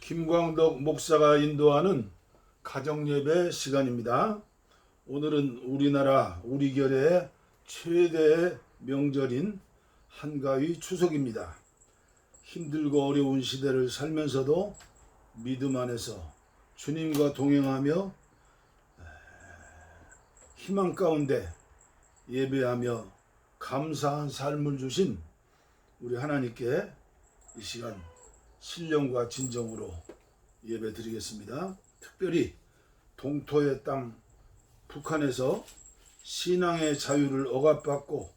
김광덕 목사가 인도하는 가정예배 시간입니다. 오늘은 우리나라 우리 교회의 최대의 명절인 한가위 추석입니다. 힘들고 어려운 시대를 살면서도 믿음 안에서 주님과 동행하며 희망 가운데 예배하며 감사한 삶을 주신 우리 하나님께 이 시간 신령과 진정으로 예배 드리겠습니다. 특별히 동토의 땅 북한에서 신앙의 자유를 억압받고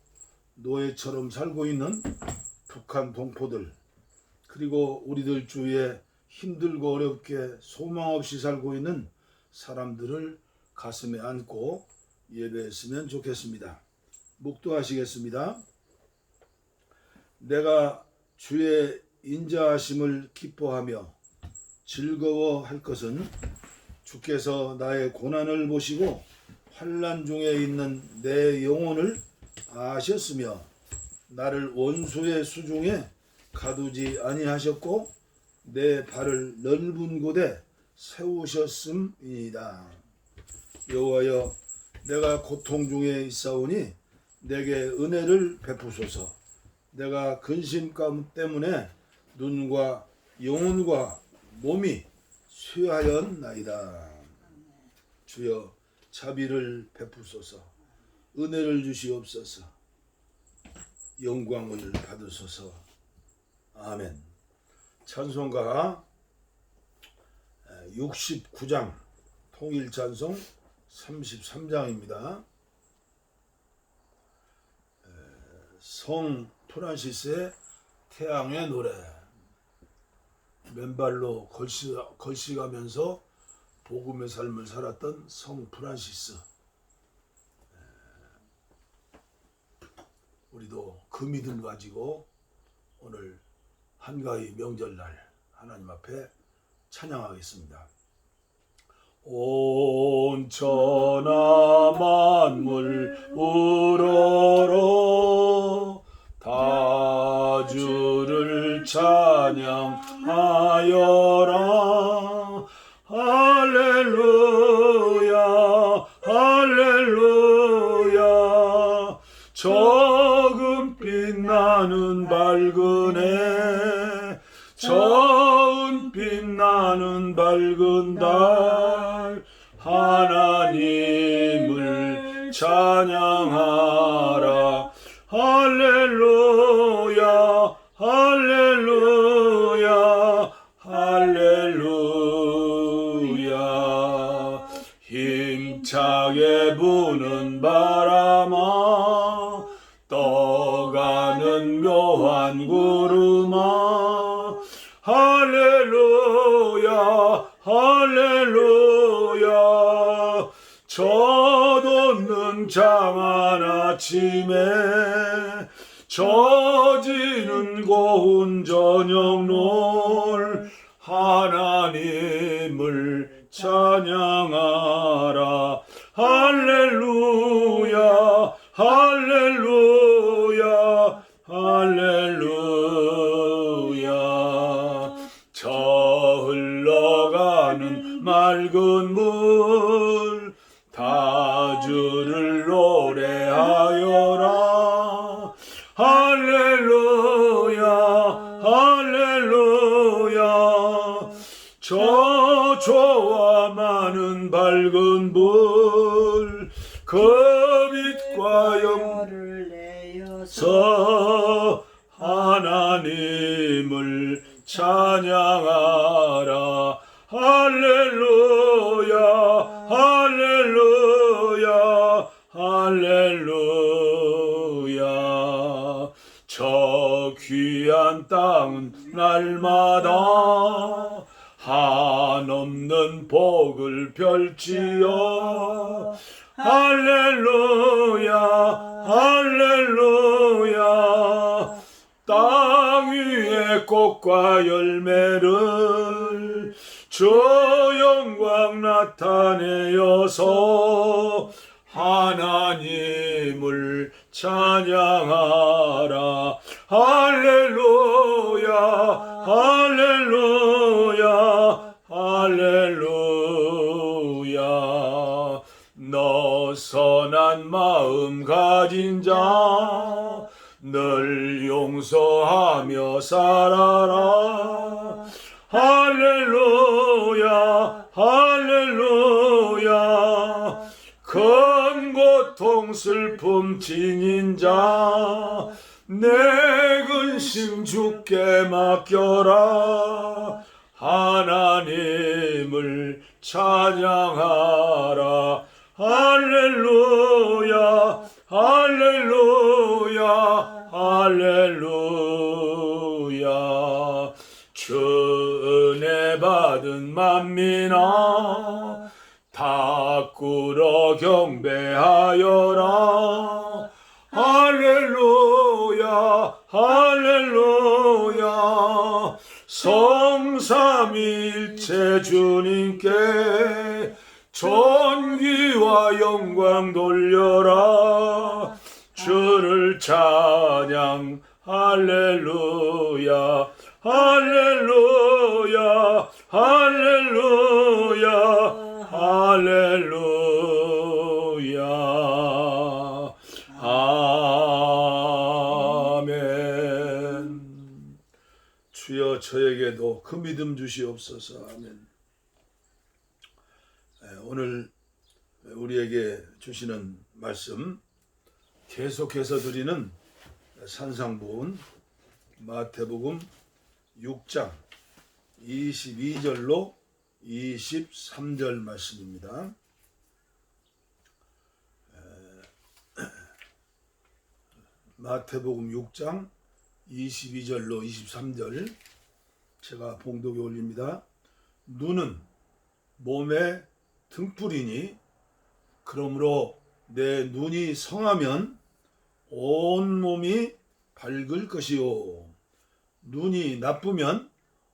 노예처럼 살고 있는 북한 동포들, 그리고 우리들 주위에 힘들고 어렵게 소망 없이 살고 있는 사람들을 가슴에 안고 예배했으면 좋겠습니다. 묵도하시겠습니다. 내가 주의 인자하심을 기뻐하며 즐거워할 것은 주께서 나의 고난을 보시고 환난 중에 있는 내 영혼을 아셨으며 나를 원수의 수중에 가두지 아니하셨고 내 발을 넓은 곳에 세우셨음이니이다. 여호와여, 내가 고통 중에 있사오니 내게 은혜를 베푸소서. 내가 근심감 때문에 눈과 영혼과 몸이 쇠하였나이다. 주여, 자비를 베푸소서. 은혜를 주시옵소서. 영광을 받으소서. 아멘. 찬송가 69장 통일찬송 33장입니다. 성 프란시스의 태양의 노래. 맨발로 걸식하면서 복음의 삶을 살았던 성 프란시스. 우리도 그 믿음 가지고 오늘 한가위 명절날 하나님 앞에 찬양하겠습니다. 온 천하 만물 우러러 다 주를 찬양하여라. 할렐루야 할렐루야. 적은 빛나는 밝은 해, 적은 빛나는 밝은 달, 하나님을 찬양하라. 할렐루야 할렐루야 할렐루야. 힘차게 부는 바람아, 떠가는 묘한 구름아, 할렐루야 할렐루야. 젖없는 장한 아침에, 젖지는 고운 저녁놀, 하나님을 찬양하라. 할렐루야 할렐루야 할렐루야. 저 흘러가는 맑은 물, 다 주를 노래하여라. 할렐루야 할렐루야. 저 좋아 많은 밝은 불, 그 빛과 영을 내어서 하나님을 찬양하라. 할렐루야 할렐루야 할렐루야. 저 귀한 땅은 날마다 한없는 복을 펼치어, 할렐루야 할렐루야. 땅 위에 꽃과 열매를 저 영광 나타내어서 하나님을 찬양하라. 할렐루야 할렐루야 마음 가진 자 늘 용서하며 살아라. 할렐루야 할렐루야. 큰 고통 슬픔 지닌 자 내 근심 주께 맡겨라. 하나님을 찬양하라. 할렐루야 할렐루야 할렐루야. 주 은혜 받은 만민아 다 꿇어 경배하여라. 할렐루야 할렐루야. 성삼일체 주님께 존귀와 영광 돌려라. 주를 찬양 할렐루야 할렐루야 할렐루야 할렐루야. 아멘. 주여 저에게도 그 믿음 주시옵소서. 아멘. 오늘 우리에게 주시는 말씀 계속해서 드리는 산상부은 마태복음 6장 22절로 23절 말씀입니다. 마태복음 6장 22절로 23절 제가 봉독에 올립니다. 눈은 몸의 등불이니 그러므로 내 눈이 성하면 온 몸이 밝을 것이요 눈이 나쁘면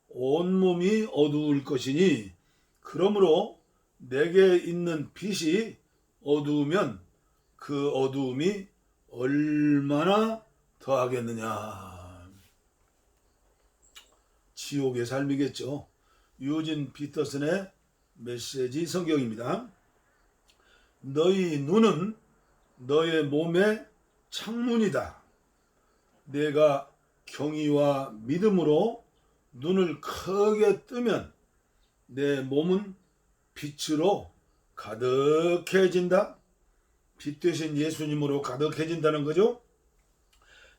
온 몸이 어두울 것이니 그러므로 내게 있는 빛이 어두우면 그 어두움이 얼마나 더하겠느냐. 지옥의 삶이겠죠. 유진 피터슨의 메시지 성경입니다. 너희 눈은 너의 몸의 창문이다. 내가 경의와 믿음으로 눈을 크게 뜨면 내 몸은 빛으로 가득해진다. 빛 대신 예수님으로 가득해진다는 거죠.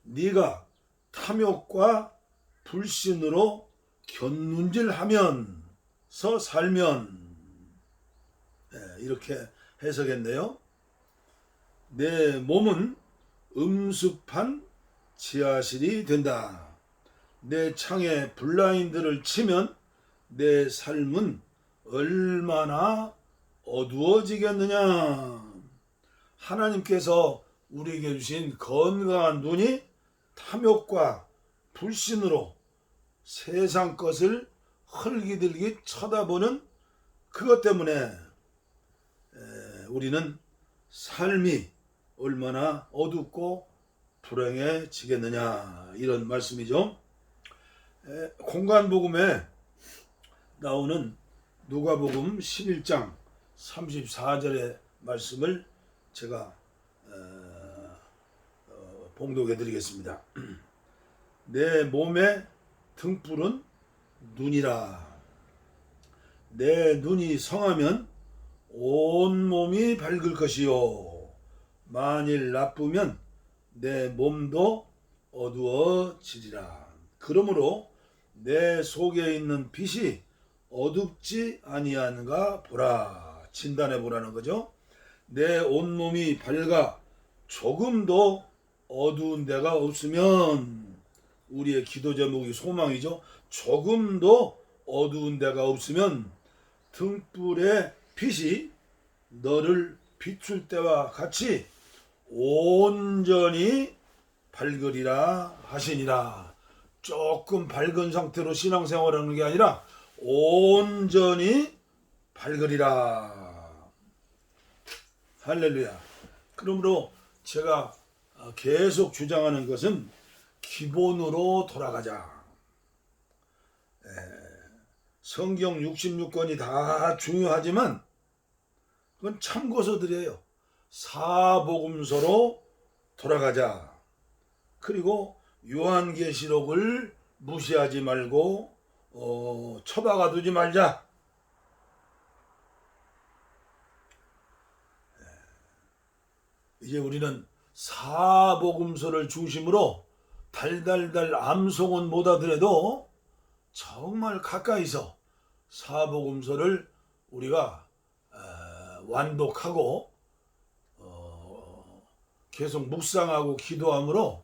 네가 탐욕과 불신으로 곁눈질하면서 살면 이렇게 해석했네요. 내 몸은 음습한 지하실이 된다. 내 창에 블라인드를 치면 내 삶은 얼마나 어두워지겠느냐. 하나님께서 우리에게 주신 건강한 눈이 탐욕과 불신으로 세상 것을 헐기들기 쳐다보는 그것 때문에 우리는 삶이 얼마나 어둡고 불행해지겠느냐, 이런 말씀이죠. 공간복음에 나오는 누가복음 11장 34절의 말씀을 제가 봉독해 드리겠습니다. 내 몸의 등불은 눈이라. 내 눈이 성하면 온 몸이 밝을 것이요 만일 나쁘면 내 몸도 어두워지리라. 그러므로 내 속에 있는 빛이 어둡지 아니한가 보라. 진단해 보라는 거죠. 내 온몸이 밝아 조금도 어두운 데가 없으면, 우리의 기도 제목이 소망이죠. 조금도 어두운 데가 없으면 등불의 빛이 너를 비출 때와 같이 온전히 밝으리라 하시니라. 조금 밝은 상태로 신앙생활하는 게 아니라 온전히 밝으리라. 할렐루야. 그러므로 제가 계속 주장하는 것은 기본으로 돌아가자. 성경 66권이 다 중요하지만 그건 참고서들이에요. 사복음서로 돌아가자. 그리고 요한계시록을 무시하지 말고 처박아 두지 말자. 이제 우리는 사복음서를 중심으로 달달달 암송은 못 하더라도 정말 가까이서 사복음서를 우리가 완독하고 계속 묵상하고 기도함으로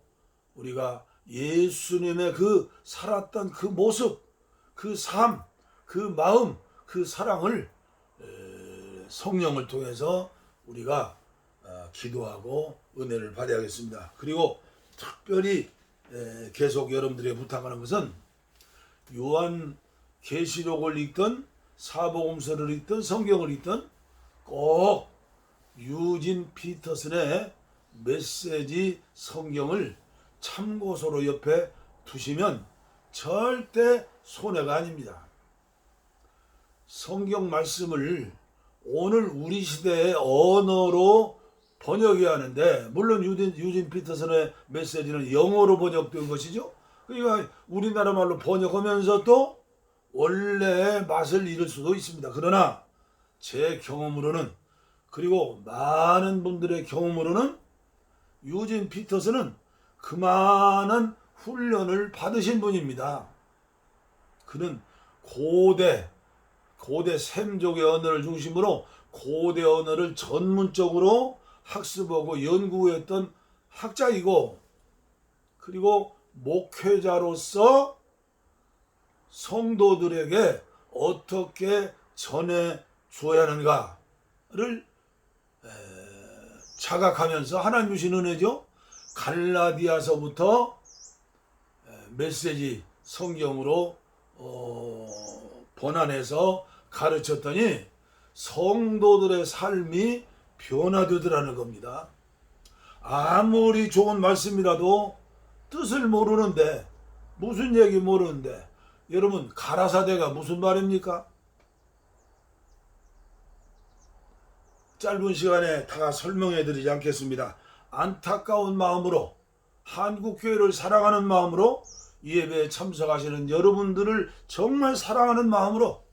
우리가 예수님의 그 살았던 그 모습, 그 삶, 그 마음, 그 사랑을 성령을 통해서 우리가 기도하고 은혜를 받아야겠습니다. 그리고 특별히 계속 여러분들에게 부탁하는 것은 요한 계시록을 읽든 사복음서를 읽든 성경을 읽든 꼭 유진 피터슨의 메시지 성경을 참고서로 옆에 두시면 절대 손해가 아닙니다. 성경 말씀을 오늘 우리 시대의 언어로 번역해야 하는데, 물론 유진 피터슨의 메시지는 영어로 번역된 것이죠. 그러니까 우리나라 말로 번역하면서 또 원래의 맛을 잃을 수도 있습니다. 그러나 제 경험으로는, 그리고 많은 분들의 경험으로는 유진 피터슨은 그만한 훈련을 받으신 분입니다. 그는 고대 샘족의 언어를 중심으로 고대 언어를 전문적으로 학습하고 연구했던 학자이고, 그리고 목회자로서 성도들에게 어떻게 전해 주어야 하는가를 자각하면서 하나님 주신 은혜죠. 갈라디아서부터 메시지 성경으로 번안해서 가르쳤더니 성도들의 삶이 변화되더라는 겁니다. 아무리 좋은 말씀이라도 뜻을 모르는데, 무슨 얘기 모르는데, 여러분 가라사대가 무슨 말입니까? 짧은 시간에 다 설명해 드리지 않겠습니다. 안타까운 마음으로, 한국교회를 사랑하는 마음으로, 이 예배에 참석하시는 여러분들을 정말 사랑하는 마음으로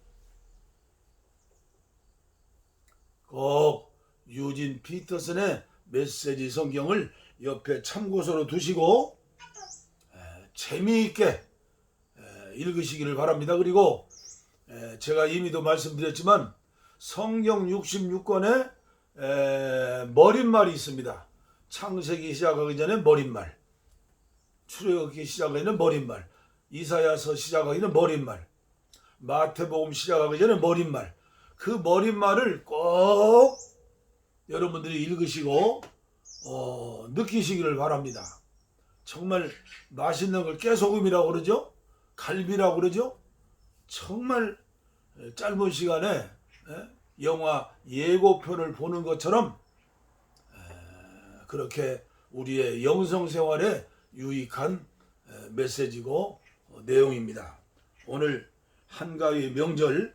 꼭 유진 피터슨의 메시지 성경을 옆에 참고서로 두시고 재미있게 읽으시기를 바랍니다. 그리고 제가 이미도 말씀드렸지만 성경 66권에 머릿말이 있습니다. 창세기 시작하기 전에 머릿말, 출애굽기 시작하기 전에 머릿말, 이사야서 시작하기는 머릿말, 마태복음 시작하기 전에 머릿말, 그 머릿말을 꼭 여러분들이 읽으시고 느끼시기를 바랍니다. 정말 맛있는 걸 깨소금이라고 그러죠. 갈비라고 그러죠. 정말 짧은 시간에 영화 예고편을 보는 것처럼 그렇게 우리의 영성생활에 유익한 메시지고 내용입니다. 오늘 한가위 명절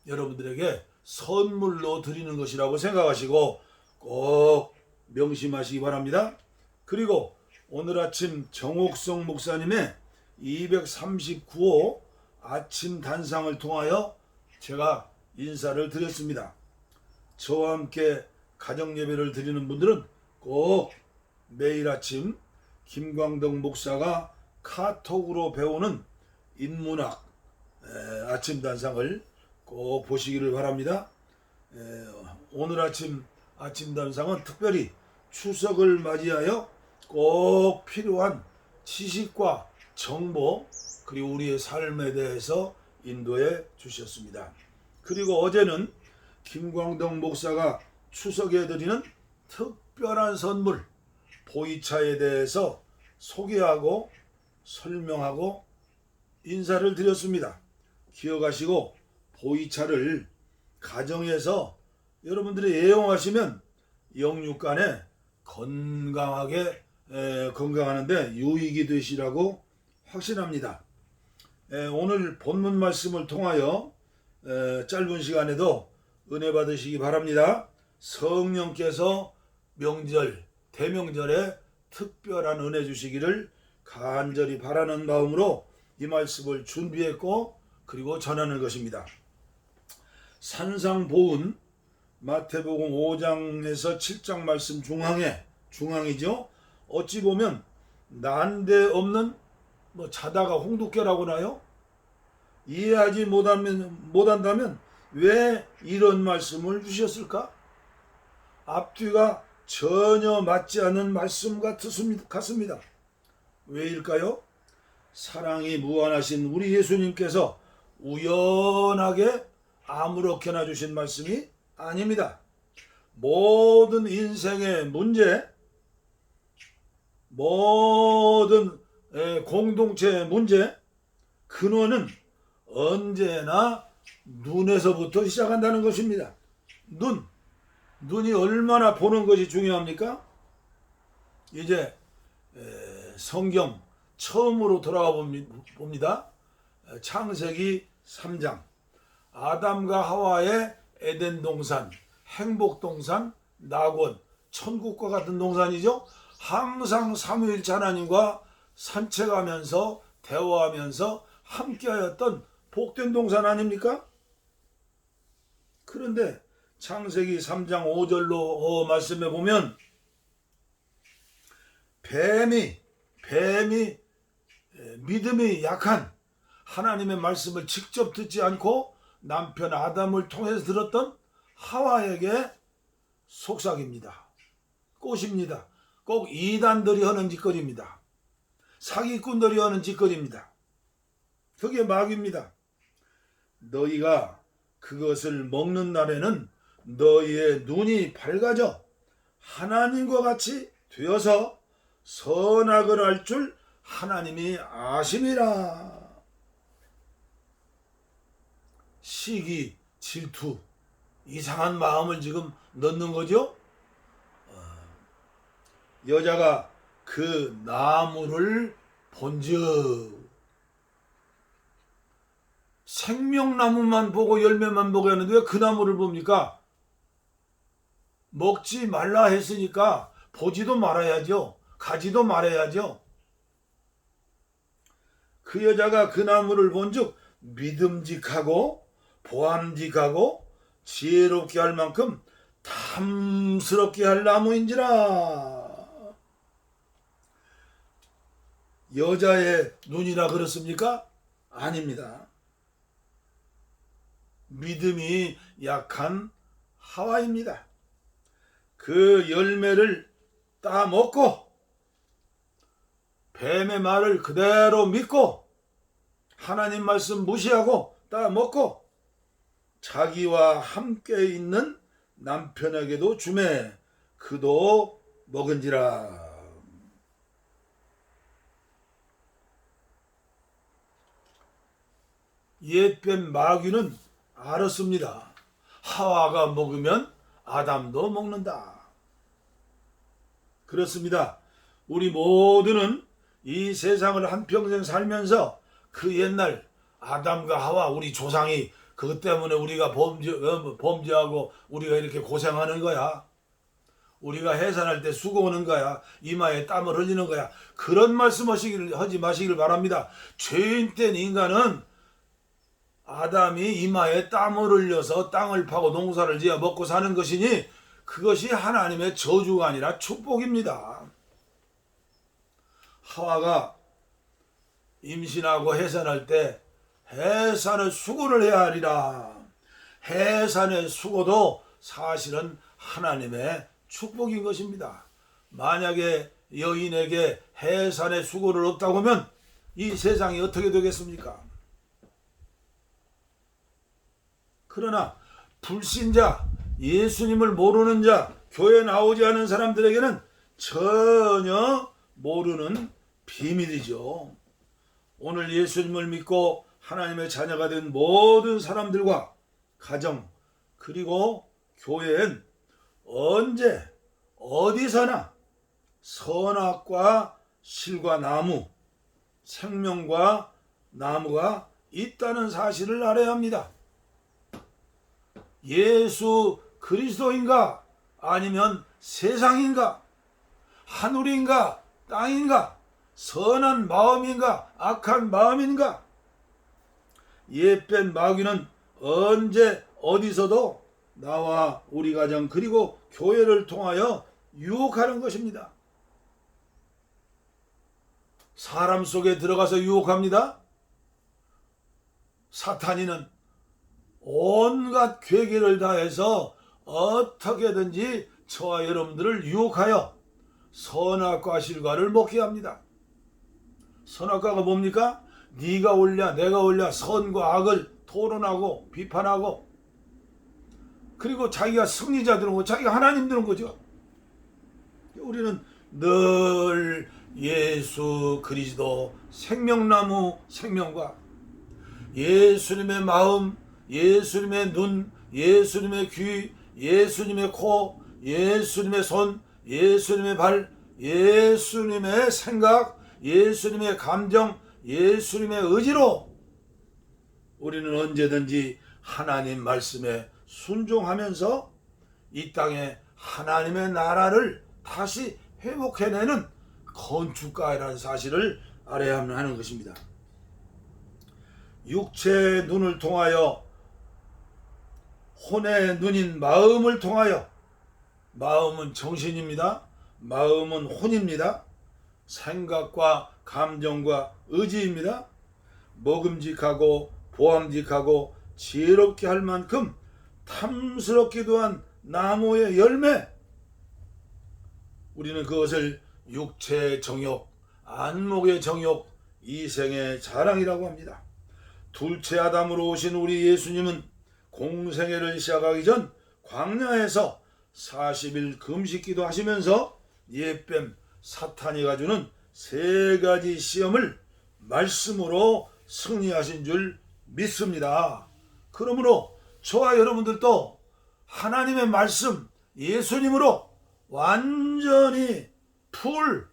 여러분들에게 선물로 드리는 것이라고 생각하시고 꼭 명심하시기 바랍니다. 그리고 오늘 아침 정옥성 목사님의 239호 아침 단상을 통하여 제가 인사를 드렸습니다. 저와 함께 가정 예배를 드리는 분들은 꼭 매일 아침 김광덕 목사가 카톡으로 배우는 인문학 아침 단상을 꼭 보시기를 바랍니다. 오늘 아침 단상은 특별히 추석을 맞이하여 꼭 필요한 지식과 정보, 그리고 우리의 삶에 대해서 인도해 주셨습니다. 그리고 어제는 김광덕 목사가 추석에 드리는 특별한 선물 보이차에 대해서 소개하고 설명하고 인사를 드렸습니다. 기억하시고 보이차를 가정에서 여러분들이 애용하시면 영육간에 건강하는데 유익이 되시라고 확신합니다. 오늘 본문 말씀을 통하여 짧은 시간에도 은혜 받으시기 바랍니다. 성령께서 명절, 대명절에 특별한 은혜 주시기를 간절히 바라는 마음으로 이 말씀을 준비했고 그리고 전하는 것입니다. 산상보훈 마태복음 5장에서 7장 말씀 중앙이죠. 어찌 보면 난데없는 자다가 홍두깨라고 나요? 이해하지 못한다면 왜 이런 말씀을 주셨을까? 앞뒤가 전혀 맞지 않는 말씀 같습니다. 왜일까요? 사랑이 무한하신 우리 예수님께서 우연하게 아무렇게나 주신 말씀이 아닙니다. 모든 인생의 문제, 모든 공동체의 문제, 근원은 언제나 눈에서부터 시작한다는 것입니다. 눈이 얼마나 보는 것이 중요합니까? 이제 성경 처음으로 돌아가 봅니다. 창세기 3장 아담과 하와의 에덴 동산, 행복 동산, 낙원, 천국과 같은 동산이죠. 항상 삼위일체 하나님과 산책하면서 대화하면서 함께하였던 복된 동산 아닙니까? 그런데 창세기 3장 5절로 말씀해 보면 뱀이 믿음이 약한 하나님의 말씀을 직접 듣지 않고 남편 아담을 통해서 들었던 하와에게 속삭입니다. 꼬십니다. 꼭 이단들이 하는 짓거리입니다. 사기꾼들이 하는 짓거리입니다. 그게 마귀입니다. 너희가 그것을 먹는 날에는 너희의 눈이 밝아져 하나님과 같이 되어서 선악을 알 줄 하나님이 아심이라. 시기, 질투, 이상한 마음을 지금 넣는 거죠. 여자가 그 나무를 본즉 생명나무만 보고 열매만 보고 하는데 왜 그 나무를 봅니까? 먹지 말라 했으니까 보지도 말아야죠. 가지도 말아야죠. 그 여자가 그 나무를 본즉 믿음직하고 보암직하고 지혜롭게 할 만큼 탐스럽게 할 나무인지라. 여자의 눈이라 그렇습니까? 아닙니다. 믿음이 약한 하와입니다. 그 열매를 따먹고 뱀의 말을 그대로 믿고 하나님 말씀 무시하고 따먹고 자기와 함께 있는 남편에게도 주매 그도 먹은지라. 옛뱀 마귀는 알았습니다. 하와가 먹으면 아담도 먹는다. 그렇습니다. 우리 모두는 이 세상을 한평생 살면서 그 옛날 아담과 하와 우리 조상이 그것 때문에 우리가 범죄하고 우리가 이렇게 고생하는 거야. 우리가 해산할 때 수고하는 거야. 이마에 땀을 흘리는 거야. 그런 말씀 하지 마시길 바랍니다. 죄인 된 인간은 아담이 이마에 땀을 흘려서 땅을 파고 농사를 지어 먹고 사는 것이니 그것이 하나님의 저주가 아니라 축복입니다. 하와가 임신하고 해산할 때 해산의 수고를 해야 하리라. 해산의 수고도 사실은 하나님의 축복인 것입니다. 만약에 여인에게 해산의 수고를 없다고 하면 이 세상이 어떻게 되겠습니까? 그러나 불신자, 예수님을 모르는 자, 교회 나오지 않은 사람들에게는 전혀 모르는 비밀이죠. 오늘 예수님을 믿고 하나님의 자녀가 된 모든 사람들과 가정 그리고 교회엔 언제 어디서나 선악과 실과 나무, 생명과 나무가 있다는 사실을 알아야 합니다. 예수 그리스도인가 아니면 세상인가? 하늘인가? 땅인가? 선한 마음인가? 악한 마음인가? 옛뱀 마귀는 언제 어디서도 나와 우리 가정 그리고 교회를 통하여 유혹하는 것입니다. 사람 속에 들어가서 유혹합니다. 사탄이는 온갖 괴계를 다해서 어떻게든지 저와 여러분들을 유혹하여 선악과 실과를 먹게 합니다. 선악과가 뭡니까? 네가 옳냐 내가 옳냐 선과 악을 토론하고 비판하고, 그리고 자기가 승리자 되는 거, 자기가 하나님 되는 거죠. 우리는 늘 예수 그리스도 생명나무 생명과 예수님의 마음, 예수님의 눈, 예수님의 귀, 예수님의 코, 예수님의 손, 예수님의 발, 예수님의 생각, 예수님의 감정, 예수님의 의지로 우리는 언제든지 하나님 말씀에 순종하면서 이 땅에 하나님의 나라를 다시 회복해내는 건축가라는 사실을 알아야 하는 것입니다. 육체의 눈을 통하여, 혼의 눈인 마음을 통하여, 마음은 정신입니다. 마음은 혼입니다. 생각과 감정과 의지입니다. 먹음직하고 보암직하고 지혜롭게 할 만큼 탐스럽기도 한 나무의 열매, 우리는 그것을 육체의 정욕, 안목의 정욕, 이생의 자랑이라고 합니다. 둘째 아담으로 오신 우리 예수님은 공생애를 시작하기 전 광야에서 40일 금식기도 하시면서 옛뱀 사탄이 가주는 세 가지 시험을 말씀으로 승리하신 줄 믿습니다. 그러므로 저와 여러분들도 하나님의 말씀, 예수님으로 완전히 풀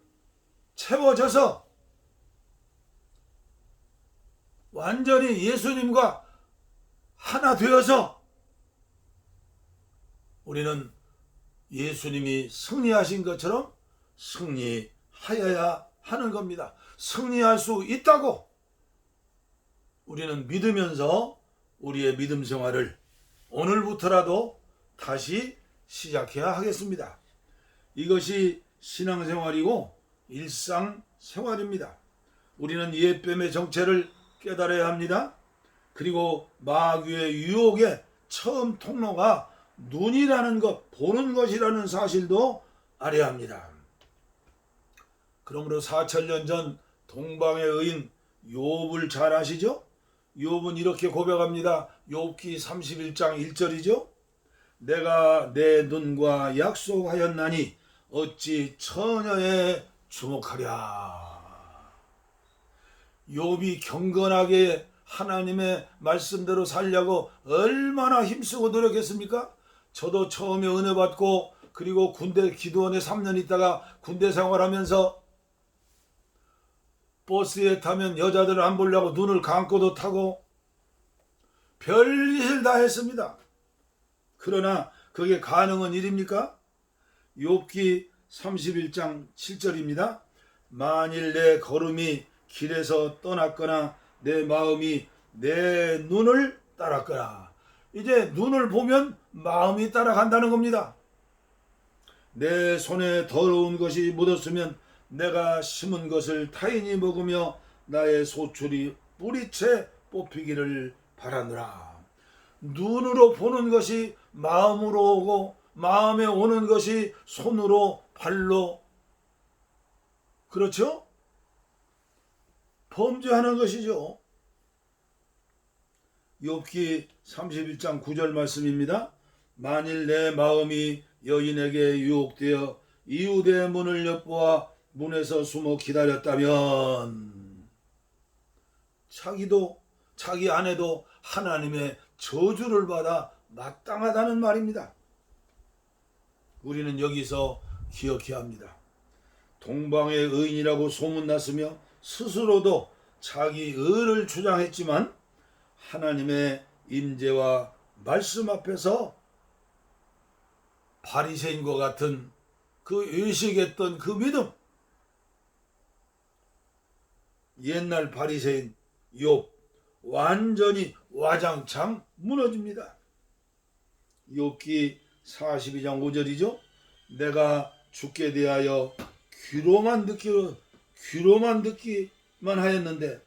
채워져서 완전히 예수님과 하나 되어서 우리는 예수님이 승리하신 것처럼 승리하여야 하는 겁니다. 승리할 수 있다고 우리는 믿으면서 우리의 믿음 생활을 오늘부터라도 다시 시작해야 하겠습니다. 이것이 신앙생활이고 일상생활입니다. 우리는 옛뱀의 정체를 깨달아야 합니다. 그리고 마귀의 유혹의 처음 통로가 눈이라는 것, 보는 것이라는 사실도 알아야 합니다. 그러므로 4000년 전 동방의 의인 욥을 잘 아시죠? 욥은 이렇게 고백합니다. 욥기 31장 1절이죠. 내가 내 눈과 약속하였나니 어찌 처녀에 주목하랴. 욥이 경건하게 하나님의 말씀대로 살려고 얼마나 힘쓰고 노력했습니까? 저도 처음에 은혜 받고 그리고 군대 기도원에 3년 있다가 군대 생활하면서 버스에 타면 여자들을 안 보려고 눈을 감고도 타고 별짓을 다 했습니다. 그러나 그게 가능한 일입니까? 욥기 31장 7절입니다. 만일 내 걸음이 길에서 떠났거나 내 마음이 내 눈을 따랐거나, 이제 눈을 보면 마음이 따라간다는 겁니다. 내 손에 더러운 것이 묻었으면 내가 심은 것을 타인이 먹으며 나의 소출이 뿌리채 뽑히기를 바라노라. 눈으로 보는 것이 마음으로 오고 마음에 오는 것이 손으로 발로, 그렇죠? 범죄하는 것이죠. 욥기 31장 9절 말씀입니다. 만일 내 마음이 여인에게 유혹되어 이웃의 문을 엿보아 문에서 숨어 기다렸다면, 자기도 자기 아내도 하나님의 저주를 받아 마땅하다는 말입니다. 우리는 여기서 기억해야 합니다. 동방의 의인이라고 소문났으며 스스로도 자기 의를 주장했지만 하나님의 임재와 말씀 앞에서 바리새인과 같은 그 의식했던 그 믿음, 옛날 바리새인 욥 완전히 와장창 무너집니다. 욥기 42장 5절이죠. 내가 주께 대하여 귀로만 듣기만 하였는데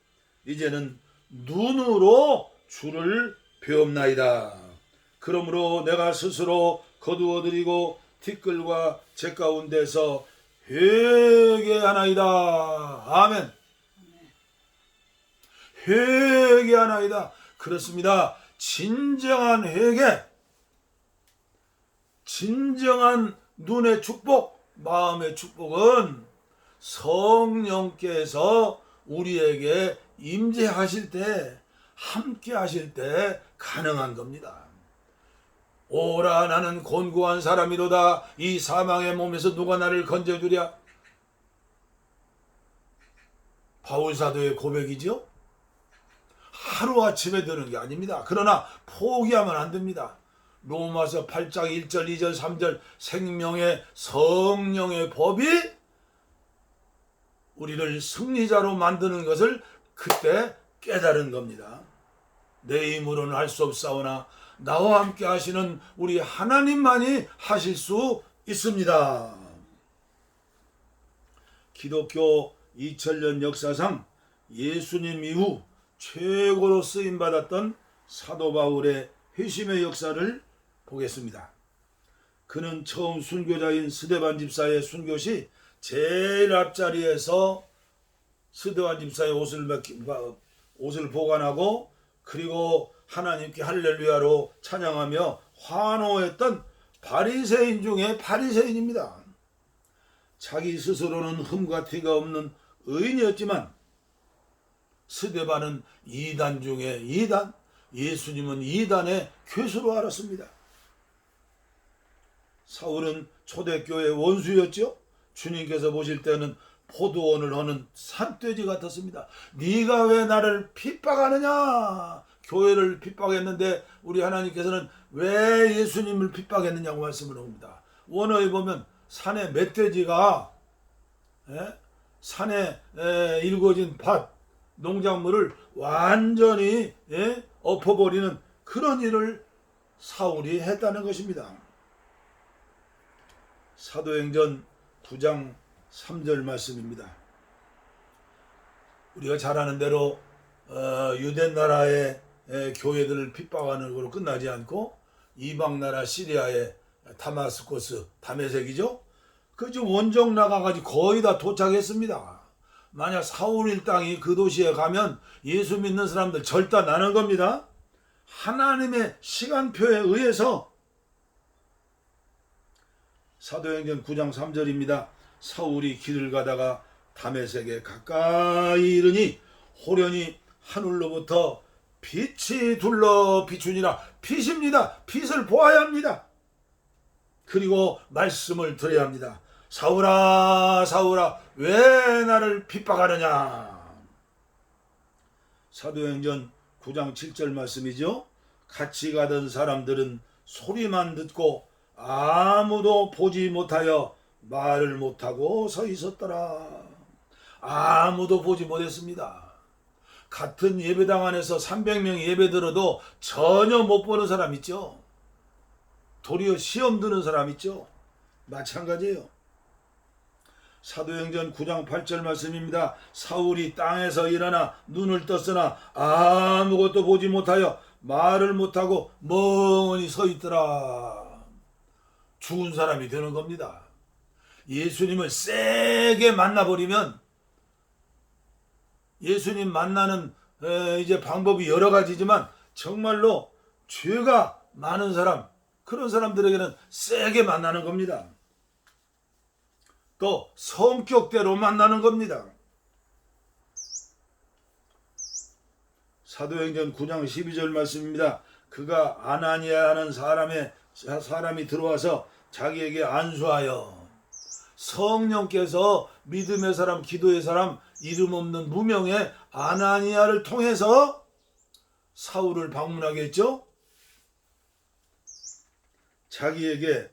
이제는 눈으로 주를 배웁나이다. 그러므로 내가 스스로 거두어드리고 티끌과 재 가운데서 회개하나이다. 아멘. 회개하나이다. 그렇습니다. 진정한 회개, 진정한 눈의 축복, 마음의 축복은 성령께서 우리에게 임재하실 때, 함께 하실 때 가능한 겁니다. 오라 나는 곤고한 사람이로다. 이 사망의 몸에서 누가 나를 건져주랴. 바울사도의 고백이죠. 하루아침에 되는 게 아닙니다. 그러나 포기하면 안 됩니다. 로마서 8장 1절 2절 3절 생명의 성령의 법이 우리를 승리자로 만드는 것을 그때 깨달은 겁니다. 내 힘으로는 할 수 없사오나 나와 함께 하시는 우리 하나님만이 하실 수 있습니다. 기독교 2000년 역사상 예수님 이후 최고로 쓰임받았던 사도 바울의 회심의 역사를 보겠습니다. 그는 처음 순교자인 스데반 집사의 순교 시 제일 앞자리에서 스데반 집사의 옷을 보관하고 그리고 하나님께 할렐루야로 찬양하며 환호했던 바리새인 중에 바리새인입니다. 자기 스스로는 흠과 티가 없는 의인이었지만 스데반은 이단 중에 이단, 예수님은 이단의 괴수로 알았습니다. 사울은 초대교회 원수였죠. 주님께서 보실 때는 포도원을 하는 산돼지 같았습니다. 네가 왜 나를 핍박하느냐. 교회를 핍박했는데 우리 하나님께서는 왜 예수님을 핍박했느냐고 말씀을 합니다. 원어에 보면 산에 멧돼지가 산에 일궈진 밭, 농작물을 완전히 엎어버리는 그런 일을 사울이 했다는 것입니다. 사도행전 9장 3절 말씀입니다. 우리가 잘 아는 대로 유대 나라의 교회들을 핍박하는 것으로 끝나지 않고 이방 나라 시리아의 다마스코스, 다메섹이죠. 그 지금 원정 나가가지고 거의 다 도착했습니다. 만약 사울 일당이 그 도시에 가면 예수 믿는 사람들 절단나는 겁니다. 하나님의 시간표에 의해서 사도행전 9장 3절입니다. 사울이 길을 가다가 다메섹에 가까이 이르니 호련히 하늘로부터 빛이 둘러 비추니라. 빛입니다. 빛을 보아야 합니다. 그리고 말씀을 드려야 합니다. 사울아 사울아 왜 나를 핍박하느냐. 사도행전 9장 7절 말씀이죠. 같이 가던 사람들은 소리만 듣고 아무도 보지 못하여 말을 못하고 서 있었더라. 아무도 보지 못했습니다. 같은 예배당 안에서 300명이 예배 들어도 전혀 못 보는 사람 있죠. 도리어 시험 드는 사람 있죠. 마찬가지예요. 사도행전 9장 8절 말씀입니다. 사울이 땅에서 일어나 눈을 떴으나 아무것도 보지 못하여 말을 못하고 멍하니 서 있더라. 죽은 사람이 되는 겁니다. 예수님을 세게 만나버리면 예수님 만나는 이제 방법이 여러 가지지만 정말로 죄가 많은 사람, 그런 사람들에게는 세게 만나는 겁니다. 또 성격대로 만나는 겁니다. 사도행전 9장 12절 말씀입니다. 그가 아나니아 하는 사람이 들어와서 자기에게 안수하여. 성령께서 믿음의 사람, 기도의 사람, 이름 없는 무명의 아나니아를 통해서 사울을 방문하게 했죠. 자기에게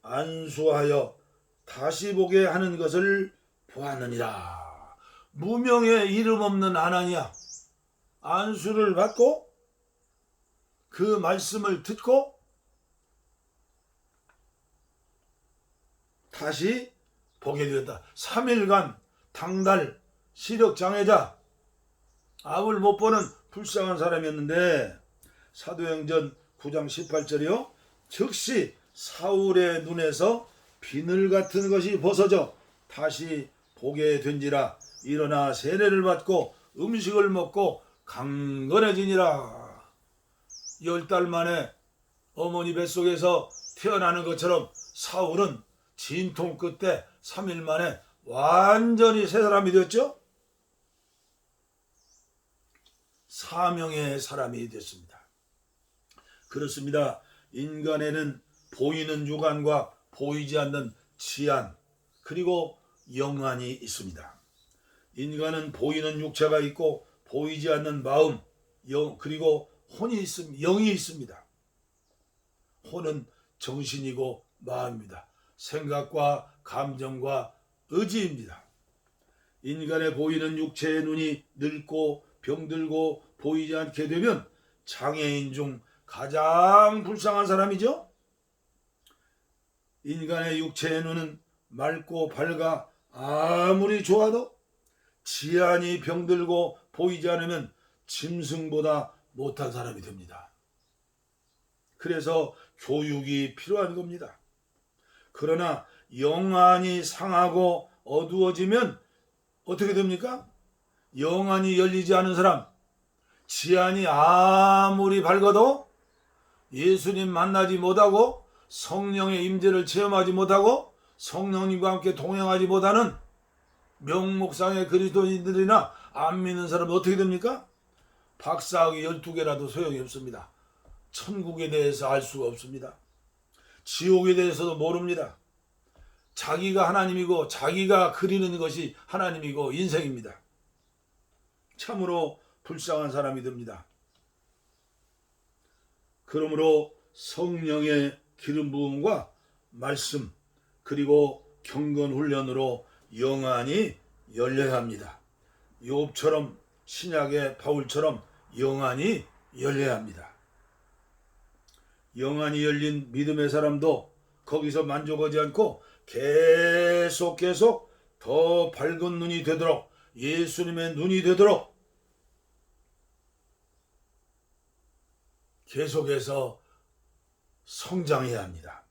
안수하여 다시 보게 하는 것을 보았느니라. 무명의 이름 없는 아나니아, 안수를 받고 그 말씀을 듣고 다시 보게 되었다. 3일간 당달 시력장애자, 앞을 못 보는 불쌍한 사람이었는데 사도행전 9장 18절이요. 즉시 사울의 눈에서 비늘 같은 것이 벗어져 다시 보게 된지라. 일어나 세례를 받고 음식을 먹고 강건해지니라. 10달 만에 어머니 뱃속에서 태어나는 것처럼 사울은 진통 끝에 3일 만에 완전히 새 사람이 되었죠. 사명의 사람이 됐습니다. 그렇습니다. 인간에는 보이는 육안과 보이지 않는 지안 그리고 영안이 있습니다. 인간은 보이는 육체가 있고 보이지 않는 마음, 그리고 영이 있습니다. 혼은 정신이고 마음입니다. 생각과 감정과 의지입니다. 인간의 보이는 육체의 눈이 늙고 병들고 보이지 않게 되면 장애인 중 가장 불쌍한 사람이죠. 인간의 육체의 눈은 맑고 밝아 아무리 좋아도 지안이 병들고 보이지 않으면 짐승보다 못한 사람이 됩니다. 그래서 교육이 필요한 겁니다. 그러나 영안이 상하고 어두워지면 어떻게 됩니까? 영안이 열리지 않은 사람, 지안이 아무리 밝아도 예수님 만나지 못하고 성령의 임재를 체험하지 못하고 성령님과 함께 동행하지 못하는 명목상의 그리스도인들이나 안 믿는 사람은 어떻게 됩니까? 박사학위 12개라도 소용이 없습니다. 천국에 대해서 알 수가 없습니다. 지옥에 대해서도 모릅니다. 자기가 하나님이고 자기가 그리는 것이 하나님이고 인생입니다. 참으로 불쌍한 사람이 됩니다. 그러므로 성령의 기름 부음과 말씀 그리고 경건 훈련으로 영안이 열려야 합니다. 욥처럼 신약의 바울처럼 영안이 열려야 합니다. 영안이 열린 믿음의 사람도 거기서 만족하지 않고 계속 더 밝은 눈이 되도록 예수님의 눈이 되도록 계속해서 성장해야 합니다.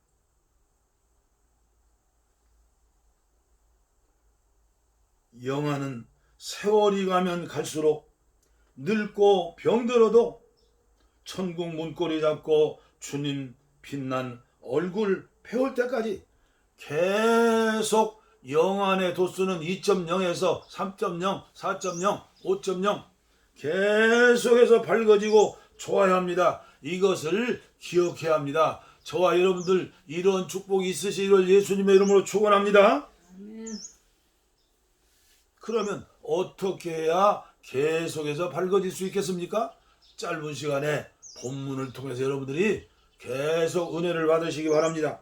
영안은 세월이 가면 갈수록 늙고 병들어도 천국 문고리 잡고 주님 빛난 얼굴 배울 때까지 계속 영안의 도수는 2.0에서 3.0, 4.0, 5.0 계속해서 밝아지고 좋아야 합니다. 이것을 기억해야 합니다. 저와 여러분들 이런 축복이 있으시기를 예수님의 이름으로 축원합니다. 그러면 어떻게 해야 계속해서 밝아질 수 있겠습니까? 짧은 시간에 본문을 통해서 여러분들이 계속 은혜를 받으시기 바랍니다.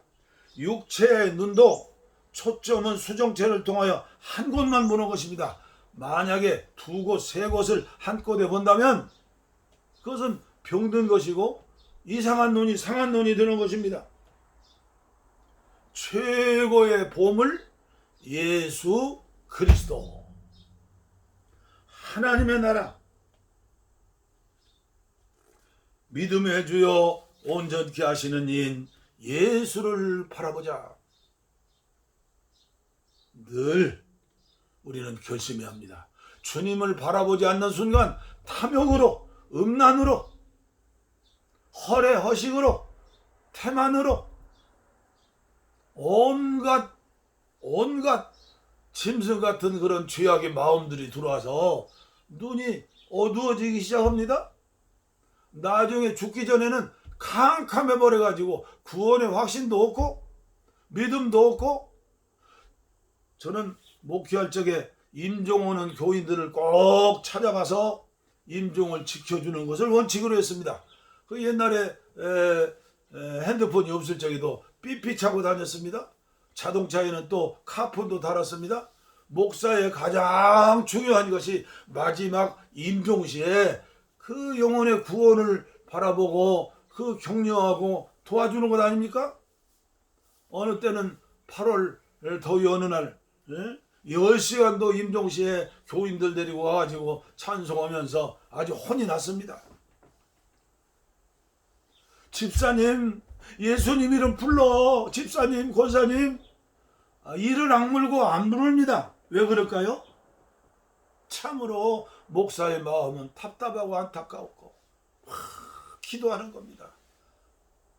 육체의 눈도 초점은 수정체를 통하여 한 곳만 보는 것입니다. 만약에 두 곳, 세 곳을 한꺼번에 본다면 그것은 병든 것이고 이상한 눈이 상한 눈이 되는 것입니다. 최고의 보물 예수 그리스도 하나님의 나라 믿음의 주여 온전케 하시는 이인 예수를 바라보자. 늘 우리는 결심해야 합니다. 주님을 바라보지 않는 순간 탐욕으로 음란으로 허례 허식으로 태만으로 온갖 짐승 같은 그런 죄악의 마음들이 들어와서 눈이 어두워지기 시작합니다. 나중에 죽기 전에는 캄캄해버려가지고 구원의 확신도 없고 믿음도 없고. 저는 목회할 적에 임종 오는 교인들을 꼭 찾아가서 임종을 지켜주는 것을 원칙으로 했습니다. 그 옛날에 핸드폰이 없을 적에도 삐삐 차고 다녔습니다. 자동차에는 또 카폰도 달았습니다. 목사의 가장 중요한 것이 마지막 임종시에 그 영혼의 구원을 바라보고 그 격려하고 도와주는 것 아닙니까? 어느 때는 8월 더위 어느 날 10시간도 임종시에 교인들 데리고 와가지고 찬송하면서 아주 혼이 났습니다. 집사님, 예수님 이름 불러. 집사님, 권사님. 이를 악물고 안 부릅니다. 왜 그럴까요? 참으로 목사의 마음은 답답하고 안타까웠고 기도하는 겁니다.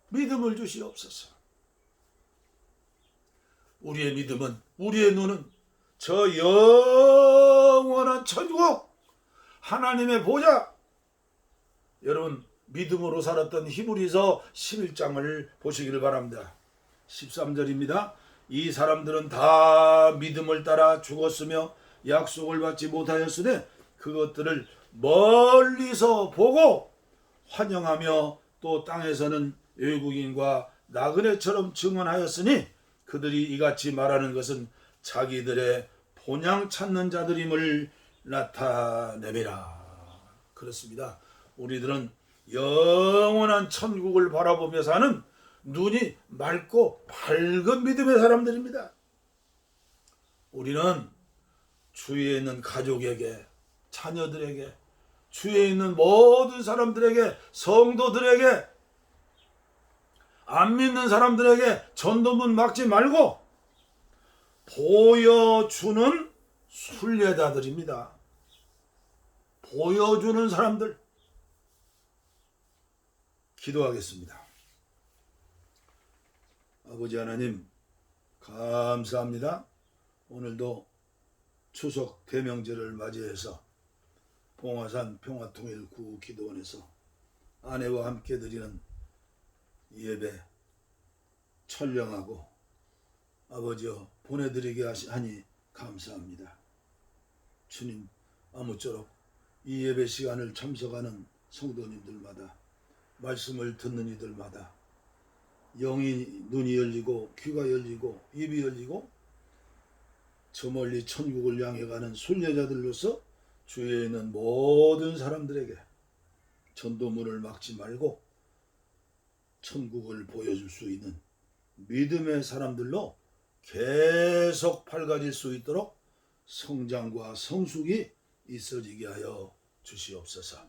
믿음을 주시옵소서. 우리의 믿음은, 우리의 눈은 저 영원한 천국 하나님의 보좌. 여러분, 믿음으로 살았던 히브리서 11장을 보시기를 바랍니다. 13절입니다. 이 사람들은 다 믿음을 따라 죽었으며 약속을 받지 못하였으되 그것들을 멀리서 보고 환영하며 또 땅에서는 외국인과 나그네처럼 증언하였으니 그들이 이같이 말하는 것은 자기들의 본향 찾는 자들임을 나타내미라. 그렇습니다. 우리들은 영원한 천국을 바라보며 사는 눈이 맑고 밝은 믿음의 사람들입니다. 우리는 주위에 있는 가족에게, 자녀들에게, 주위에 있는 모든 사람들에게, 성도들에게, 안 믿는 사람들에게 전도문 막지 말고 보여주는 순례자들입니다. 보여주는 사람들. 기도하겠습니다. 아버지 하나님, 감사합니다. 오늘도 추석 대명절을 맞이해서 봉화산 평화통일 구기도원에서 아내와 함께 드리는 예배 촬영하고 아버지여 보내드리게 하니 감사합니다. 주님, 아무쪼록 이 예배 시간을 참석하는 성도님들마다, 말씀을 듣는 이들마다 영이, 눈이 열리고 귀가 열리고 입이 열리고 저 멀리 천국을 향해 가는 순례자들로서 주위에 있는 모든 사람들에게 전도문을 막지 말고 천국을 보여줄 수 있는 믿음의 사람들로 계속 밝아질 수 있도록 성장과 성숙이 있어지게 하여 주시옵소서.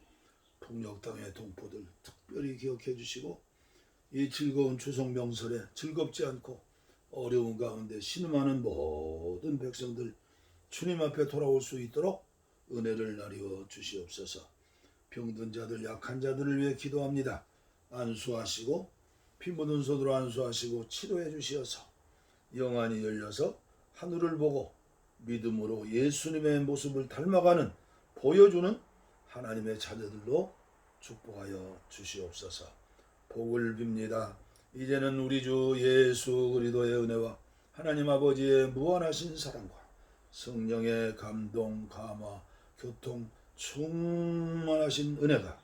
폭력당의 동포들 특별히 기억해 주시고 이 즐거운 추석 명설에 즐겁지 않고 어려운 가운데 신음하는 모든 백성들 주님 앞에 돌아올 수 있도록 은혜를 나뉘어 주시옵소서. 병든 자들, 약한 자들을 위해 기도합니다. 안수하시고 피 묻은 손으로 안수하시고 치료해 주시어서 영안이 열려서 하늘을 보고 믿음으로 예수님의 모습을 닮아가는, 보여주는 하나님의 자녀들로 축복하여 주시옵소서. 복을 빕니다. 이제는 우리 주 예수 그리스도의 은혜와 하나님 아버지의 무한하신 사랑과 성령의 감동, 감화, 교통, 충만하신 은혜가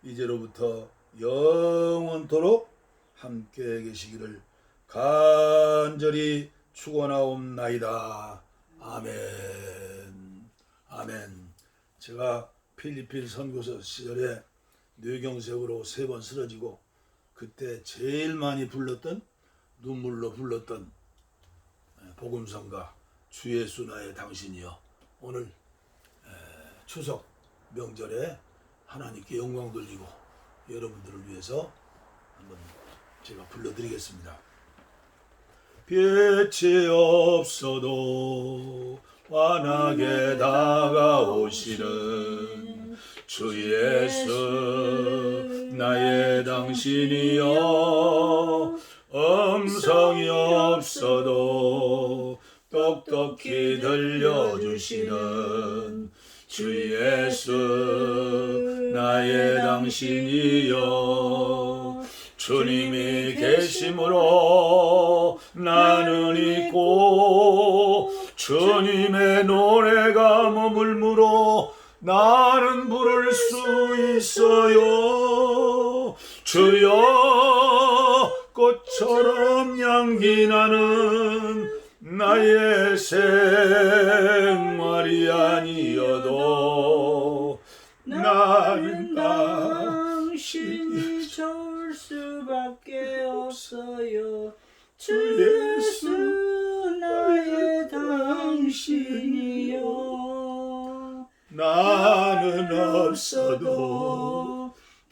이제로부터 영원토록 함께 계시기를 간절히 축원하옵나이다. 아멘. 아멘. 제가 필리핀 선교사 시절에 뇌경색으로 3번 쓰러지고 그때 제일 많이 불렀던, 눈물로 불렀던 복음성가 주 예수 나의 당신이여, 오늘 추석 명절에 하나님께 영광 돌리고 여러분들을 위해서 한번 제가 불러드리겠습니다. 빛이 없어도 환하게 다가오시는 주 예수 나의 당신이여, 음성이 없어도 똑똑히 들려주시는 주 예수 나의 당신이여, 주님이 계심으로 나는 있고 주님의 노래가 머물므로 나는 부를 수 있어요. 주여 꽃처럼 향기 나는 나의 생활이 아니어도 나는 당신이 좋을 수밖에 없어요. 주 예수 나의 당신이요. 나는 없어도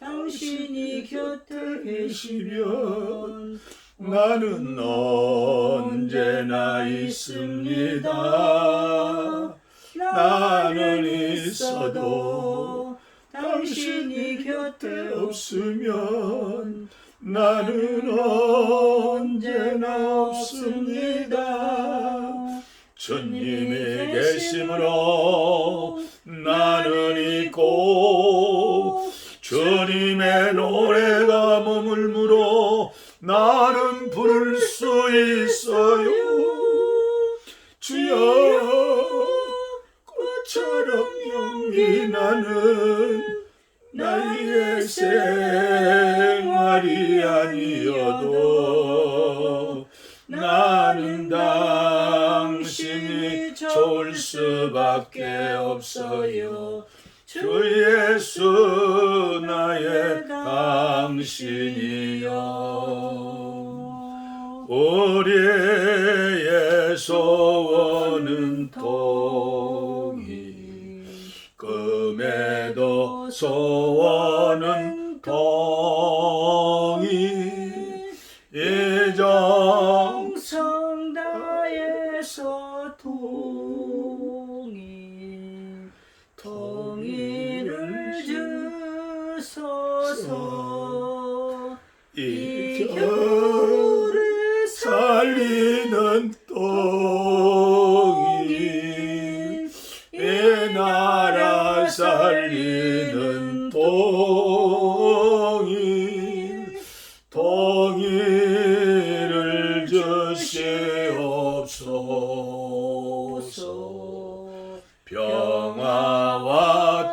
당신이 곁에 계시면 나는 언제나 있습니다. 나는 있어도 당신이 곁에 없으면 나는 언제나 없습니다. 주님이 계심으로 나는 있고 주님의 노래가 머물므로 나는 부를 수 있어요. 주여 꽃처럼 향기 나는 나의 생활이 아니어도 나는 당신이 좋을 수밖에 없어요. 주 예수 나의 당신이여. 우리의 소원은 통이 금에도 소원은 통이 정성 다해서 통일을 주소서. 이 겨울을 살리는 통일 이 나라 살리는 통일을 주시옵소서. 평화와